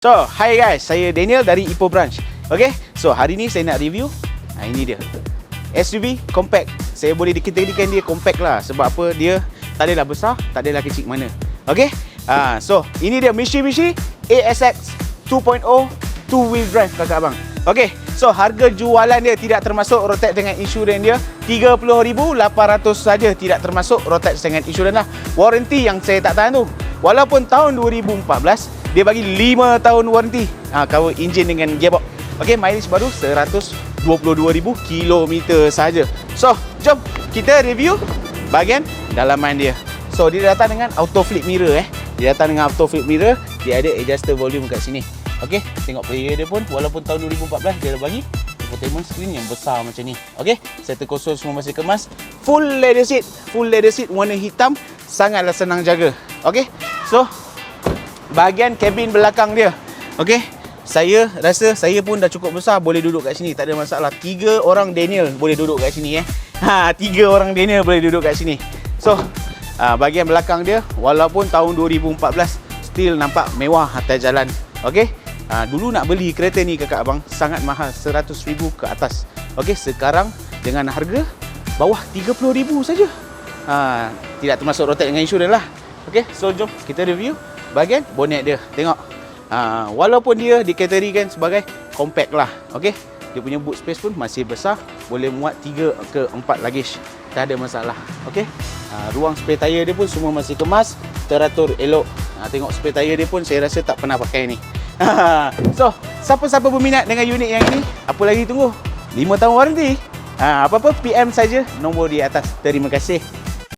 So, hi guys, saya Daniel dari Ipoh Branch. Okay, so hari ni saya nak review ini dia SUV compact. Saya boleh dikategorikan dia compact lah. Sebab apa? Dia tak adalah besar, tak adalah kecil mana. Okay, so ini dia Mitsubishi ASX 2.0 two-wheel drive kakak abang. Okay, so harga jualan dia tidak termasuk road tax dengan insurans dia 30,800 saja, tidak termasuk road tax dengan insurans lah. Warranty yang saya tak tahan tu, walaupun tahun 2014 dia bagi 5 tahun warranty, cover enjin dengan gearbox. Okey, mileage baru 122,000 km saja. So, jom kita review bahagian dalaman dia. So, dia datang dengan auto flip mirror Dia datang dengan auto flip mirror, dia ada adjuster volume kat sini. Okey, tengok player dia pun walaupun tahun 2014 dia dah bagi infotainment screen yang besar macam ni. Okey, center console semua masih kemas. Full leather seat warna hitam, sangatlah senang jaga. Okey. So, bahagian kabin belakang dia. Okey. Saya rasa saya pun dah cukup besar boleh duduk kat sini, tak ada masalah. 3 orang Daniel boleh duduk kat sini 3 orang Daniel boleh duduk kat sini. So, bahagian belakang dia walaupun tahun 2014 still nampak mewah atas jalan. Okey. Dulu nak beli kereta ni kakak abang sangat mahal, 100,000 ke atas. Okey, sekarang dengan harga bawah 30,000 saja. Tidak termasuk road tax dengan insurans lah. Okey, so jom kita review bahagian bonnet dia. Tengok. Walaupun dia dikategorikan sebagai compact lah. Okey. Dia punya boot space pun masih besar, boleh muat 3 ke 4 luggage. Tak ada masalah. Okey. Ruang spare tayar dia pun semua masih kemas, teratur elok. Tengok spare tayar dia pun saya rasa tak pernah pakai ni. So, siapa-siapa berminat dengan unit yang ini, apa lagi tunggu? 5 tahun warranty. Apa-apa PM saja, nombor di atas. Terima kasih.